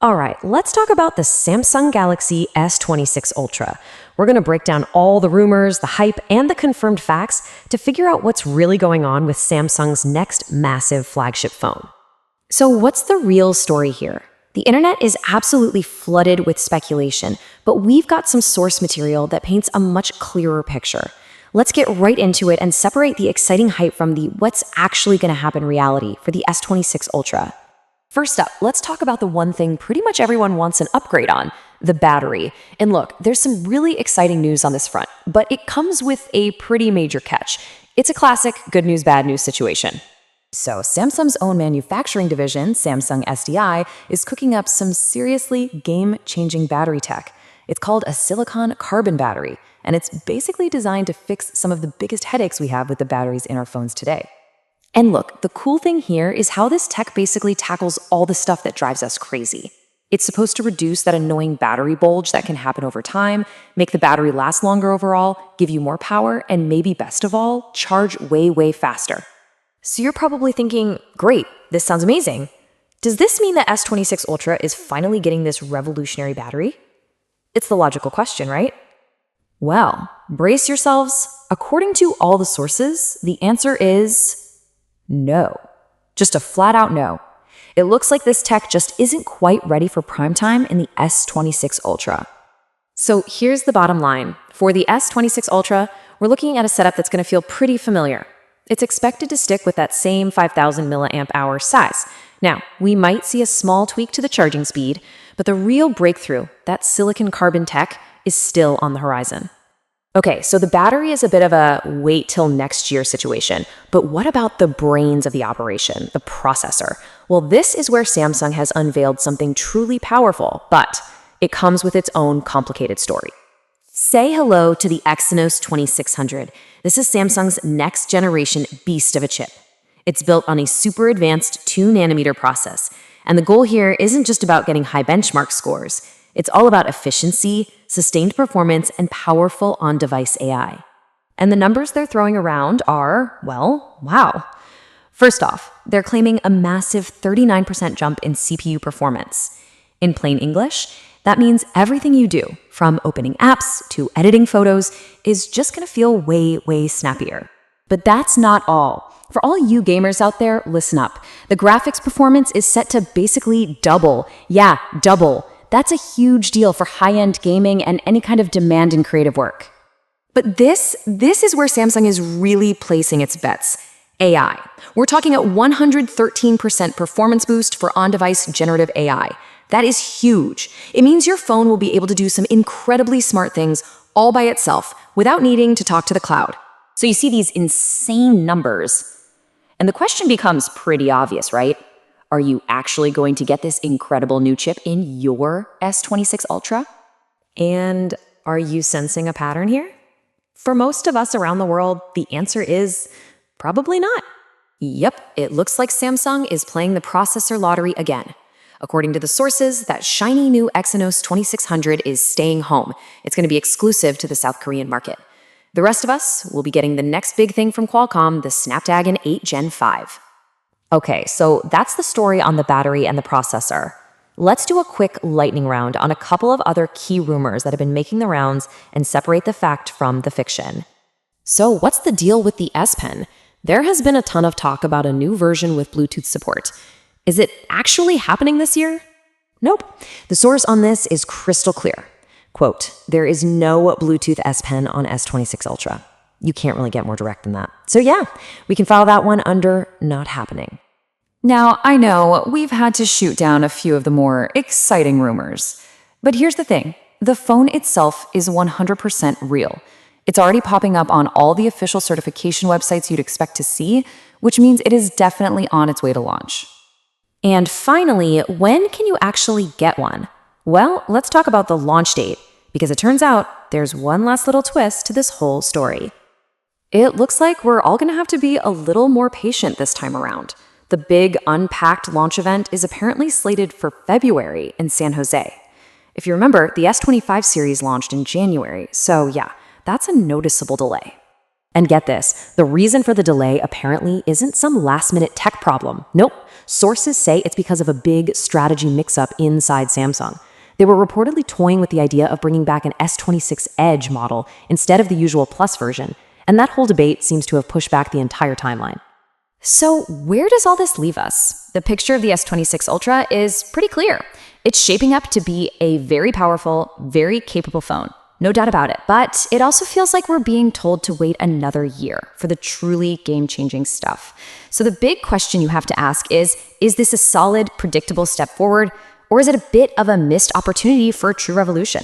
All right, let's talk about the Samsung Galaxy S26 Ultra. We're going to break down all the rumors, the hype, and the confirmed facts to figure out what's really going on with Samsung's next massive flagship phone. So what's the real story here? The internet is absolutely flooded with speculation, but we've got some source material that paints a much clearer picture. Let's get right into it and separate the exciting hype from the what's actually going to happen reality for the S26 Ultra. First up, let's talk about the one thing pretty much everyone wants an upgrade on, the battery. And look, there's some really exciting news on this front, but it comes with a pretty major catch. It's a classic good news, bad news situation. So Samsung's own manufacturing division, Samsung SDI, is cooking up some seriously game-changing battery tech. It's called a silicon carbon battery, and it's basically designed to fix some of the biggest headaches we have with the batteries in our phones today. And look, the cool thing here is how this tech basically tackles all the stuff that drives us crazy. It's supposed to reduce that annoying battery bulge that can happen over time, make the battery last longer overall, give you more power, and maybe best of all, charge way faster. So you're probably thinking, great, this sounds amazing. Does this mean that S26 Ultra is finally getting this revolutionary battery? It's the logical question, right? Well, brace yourselves. According to all the sources, the answer is no. Just a flat-out no. It looks like this tech just isn't quite ready for prime time in the S26 Ultra. So here's the bottom line. For the S26 Ultra, we're looking at a setup that's going to feel pretty familiar. It's expected to stick with that same 5,000 milliamp hour size. Now, we might see a small tweak to the charging speed, but the real breakthrough, that silicon carbon tech, is still on the horizon. Okay, so the battery is a bit of a wait till next year situation, but what about the brains of the operation, the processor? Well, this is where Samsung has unveiled something truly powerful, but it comes with its own complicated story. Say hello to the Exynos 2600. This is Samsung's next generation beast of a chip. It's built on a super advanced 2nm process, and the goal here isn't just about getting high benchmark scores. It's all about efficiency, sustained performance, and powerful on-device AI. And the numbers they're throwing around are, well, wow. First off, they're claiming a massive 39% jump in CPU performance. In plain English, that means everything you do, from opening apps to editing photos, is just going to feel way snappier. But that's not all. For all you gamers out there, listen up. The graphics performance is set to basically double. Yeah, double. That's a huge deal for high-end gaming and any kind of demanding creative work. But this is where Samsung is really placing its bets. AI. We're talking a 113% performance boost for on-device generative AI. That is huge. It means your phone will be able to do some incredibly smart things all by itself without needing to talk to the cloud. So you see these insane numbers. And the question becomes pretty obvious, right? Are you actually going to get this incredible new chip in your S26 Ultra? And are you sensing a pattern here? For most of us around the world, the answer is probably not. Yep, it looks like Samsung is playing the processor lottery again. According to the sources, that shiny new Exynos 2600 is staying home. It's going to be exclusive to the South Korean market. The rest of us will be getting the next big thing from Qualcomm, the Snapdragon 8 Gen 5. Okay, so that's the story on the battery and the processor. Let's do a quick lightning round on a couple of other key rumors that have been making the rounds and separate the fact from the fiction. So what's the deal with the S Pen? There has been a ton of talk about a new version with Bluetooth support. Is it actually happening this year? Nope. The source on this is crystal clear. Quote, there is no Bluetooth S Pen on S26 Ultra. You can't really get more direct than that. So yeah, we can file that one under not happening. Now, I know we've had to shoot down a few of the more exciting rumors. But here's the thing. The phone itself is 100% real. It's already popping up on all the official certification websites you'd expect to see, which means it is definitely on its way to launch. And finally, when can you actually get one? Well, let's talk about the launch date, because it turns out there's one last little twist to this whole story. It looks like we're all going to have to be a little more patient this time around. The big Unpacked launch event is apparently slated for February in San Jose. If you remember, the S25 series launched in January, so yeah, that's a noticeable delay. And get this, the reason for the delay apparently isn't some last-minute tech problem. Nope, sources say it's because of a big strategy mix-up inside Samsung. They were reportedly toying with the idea of bringing back an S26 Edge model instead of the usual Plus version, and that whole debate seems to have pushed back the entire timeline. So where does all this leave us? The picture of the S26 Ultra is pretty clear. It's shaping up to be a very powerful, very capable phone. No doubt about it. But it also feels like we're being told to wait another year for the truly game-changing stuff. So the big question you have to ask is this a solid, predictable step forward, or is it a bit of a missed opportunity for a true revolution?